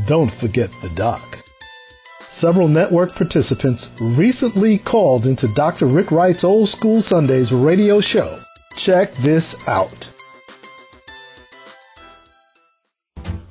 Don't forget the doc. Several network participants recently called into Dr. Rick Wright's Old School Sundays radio show. Check this out.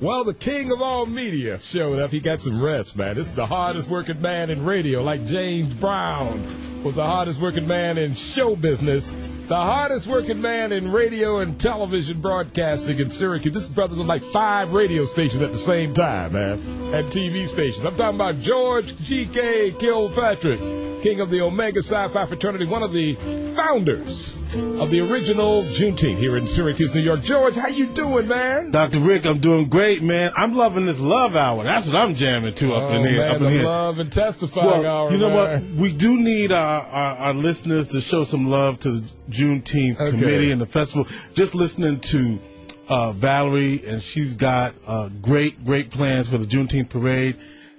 Well, the king of all media showed up. He got some rest, man. This is the hardest working man in radio, like James Brown was the hardest working man in show business, the hardest working man in radio and television broadcasting in Syracuse. This brother's on like 5 radio stations at the same time, man, and TV stations. I'm talking about George G.K. Kilpatrick, king of the Omega Psi Phi fraternity, one of the founders of the original Juneteenth here in Syracuse, New York. George, how you doing, man? Dr. Rick, I'm doing great, man. I'm loving this love hour. That's what I'm jamming to up in here. Man, up in here. Love and testifying hour. You know man. what? We do need our listeners to show some love to the Juneteenth committee and the festival. Just listening to Valerie, and she's got great plans for the Juneteenth parade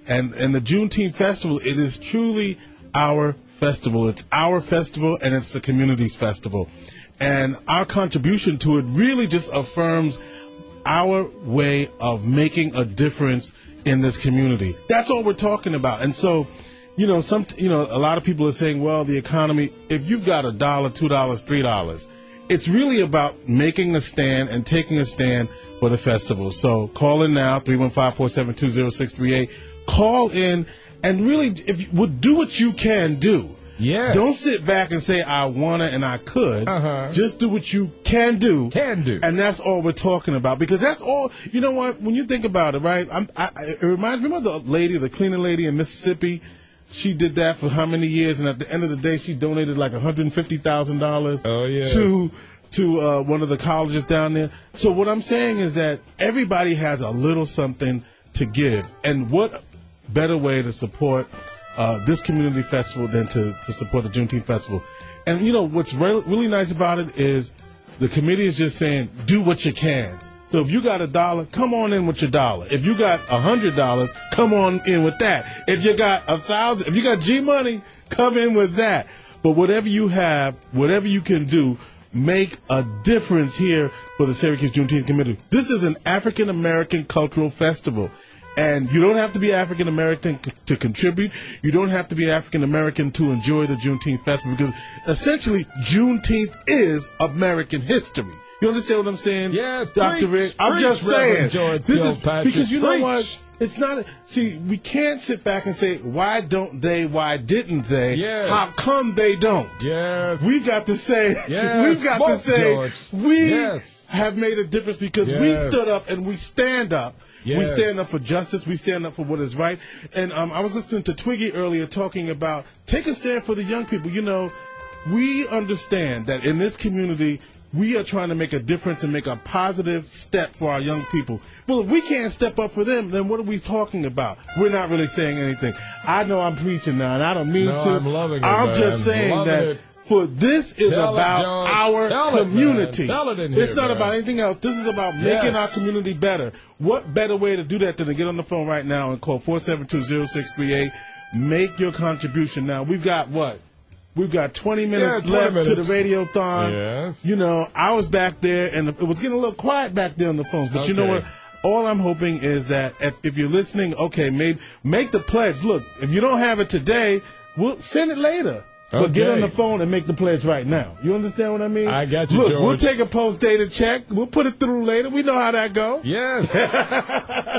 and the Juneteenth festival. It is truly our festival. It's our festival, and it's the community's festival. And our contribution to it really just affirms our way of making a difference in this community. That's all we're talking about. And so, a lot of people are saying, well, the economy, if you've got $1, $2, $3, it's really about making a stand and taking a stand for the festival. So call in now, 315-472-0638. Call in and really, if you would do what you can do. Yes. Don't sit back and say, I wanna and I could. Just do what you can do. And that's all we're talking about. Because that's all, you know what, when you think about it, right? It reminds me of the cleaning lady in Mississippi. She did that for how many years? And at the end of the day, she donated like $150,000 to one of the colleges down there. So what I'm saying is that everybody has a little something to give. And what better way to support this community festival than to support the Juneteenth festival. And what's really nice about it is the committee is just saying, do what you can. So if you got $1, come on in with your $1. If you got $100, come on in with that. If you got $1,000, if you got G money, come in with that. But whatever you have, whatever you can do, make a difference here for the Syracuse Juneteenth Committee. This is an African American cultural festival. And you don't have to be African American to contribute. You don't have to be African American to enjoy the Juneteenth festival, because essentially Juneteenth is American history. You understand what I'm saying? Yes, Dr. Rick. I'm just saying. This is because you know what? It's not. See, we can't sit back and say, why don't they? Why didn't they? Yes. How come they don't? Yes. We've got to say. Yes. We've got to say. George. We have made a difference because we stood up and we stand up. Yes. We stand up for justice. We stand up for what is right. And I was listening to Twiggy earlier talking about take a stand for the young people. We understand that in this community, we are trying to make a difference and make a positive step for our young people. Well, if we can't step up for them, then what are we talking about? We're not really saying anything. I know I'm preaching now, and I don't mean to. I'm loving it, I'm man. just saying that. For this is about our community. It's not about anything else. This is about making our community better. What better way to do that than to get on the phone right now and call 472-0638. Make your contribution. Now, we've got what? We've got 20 minutes left to the Radiothon. Yes. I was back there, and it was getting a little quiet back there on the phones. But you know what? All I'm hoping is that if you're listening, maybe make the pledge. Look, if you don't have it today, we'll send it later. But get on the phone and make the pledge right now. You understand what I mean? I got you, Look, George. we'll take a post-dated check. We'll put it through later. We know how that goes. Yes.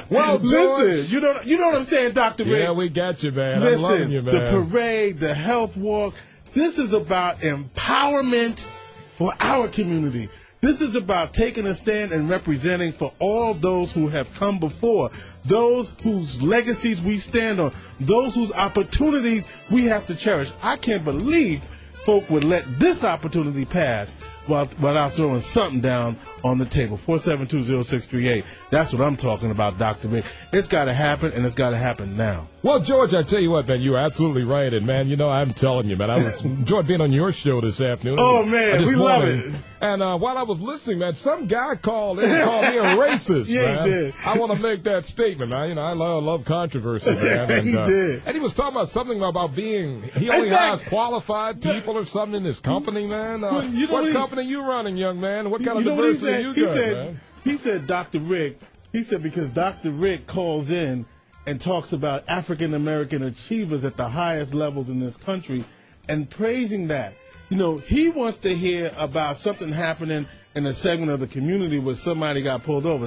Well, George. Listen, you know what I'm saying, Dr. Rick? Yeah, we got you, man. Listen, I'm loving you, man. The parade, the health walk, this is about empowerment for our community. This is about taking a stand and representing for all those who have come before, those whose legacies we stand on, those whose opportunities we have to cherish. I can't believe folk would let this opportunity pass without throwing something down on the table. 472-0638. That's what I'm talking about, Dr. Rick. It's got to happen, and it's got to happen now. Well, George, I tell you what, man, you're absolutely right. And, man, I'm telling you, man, I enjoyed being on your show this afternoon. Oh, man, we love it. And while I was listening, man, some guy called in and called me a racist, man. He did. I want to make that statement. I love controversy, man. And, he did. And he was talking about something about he only has qualified people or something in his company, man. What company you running, young man? What kind of diversity you got, man? He said, Dr. Rick, He said because Dr. Rick calls in and talks about African American achievers at the highest levels in this country and praising that. You know, he wants to hear about something happening in a segment of the community where somebody got pulled over.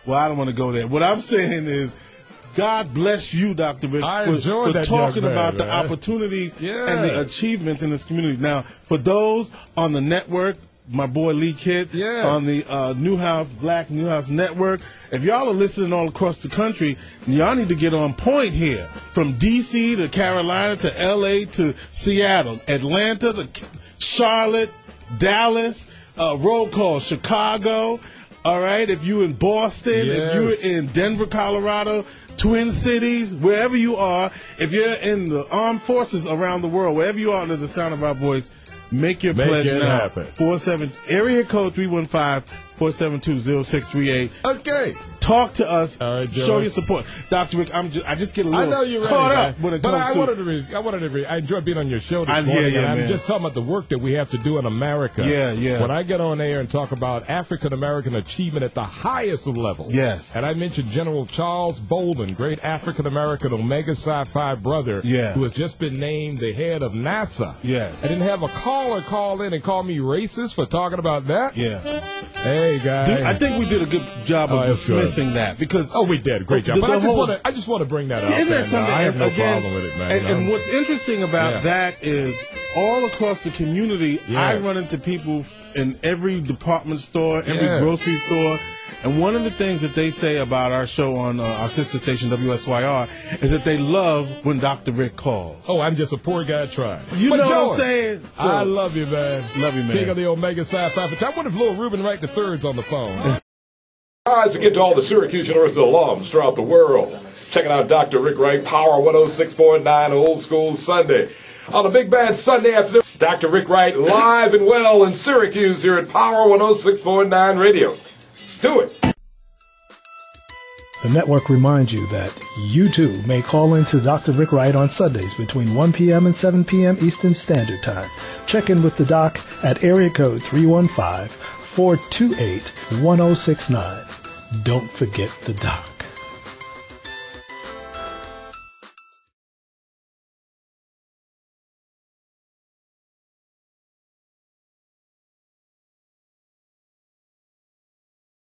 Well, I don't want to go there. What I'm saying is, God bless you, Dr. Rick, for talking about the opportunities and the achievements in this community. Now, for those on the network, my boy Lee Kidd on the Black Newhouse Network. If y'all are listening all across the country, y'all need to get on point here. From D.C. to Carolina to L.A. to Seattle, Atlanta to Charlotte, Dallas, roll call, Chicago. All right, if you're in Boston, if you're in Denver, Colorado, Twin Cities, wherever you are, if you're in the armed forces around the world, wherever you are under the sound of our voice, make your pledge now. Area code 315-472-0638. Okay. Talk to us. All right, show your support. Dr. Rick, I just get a little caught up when it comes to... I enjoyed being on your show this morning. Man. I'm just talking about the work that we have to do in America. Yeah. When I get on air and talk about African American achievement at the highest of levels. Yes. And I mentioned General Charles Bolden, great African American Omega Psi Phi brother, who has just been named the head of NASA. Yeah. I didn't have a caller call in and call me racist for talking about that. Yeah. Hey, guys. I think we did a good job of dismissing that because we did great job. But I just want to bring that up. Isn't that something? I have no problem with it, man. And what's interesting about that is all across the community, I run into people in every department store, every grocery store. And one of the things that they say about our show on our sister station, WSYR, is that they love when Dr. Rick calls. Oh, I'm just a poor guy trying. You know what I'm saying? So, I love you, man. Love you, man. King of the Omega Psi Phi. I wonder if Lil Reuben Wright III's on the phone. Rise again to all the Syracuse University alums throughout the world. Checking out Dr. Rick Wright, Power 106.9 Old School Sunday. On a big bad Sunday afternoon, Dr. Rick Wright live and well in Syracuse here at Power 106.9 Radio. Do it. The network reminds you that you too may call into Dr. Rick Wright on Sundays between 1 p.m. and 7 p.m. Eastern Standard Time. Check in with the doc at area code 315-428-1069. Don't forget the doc.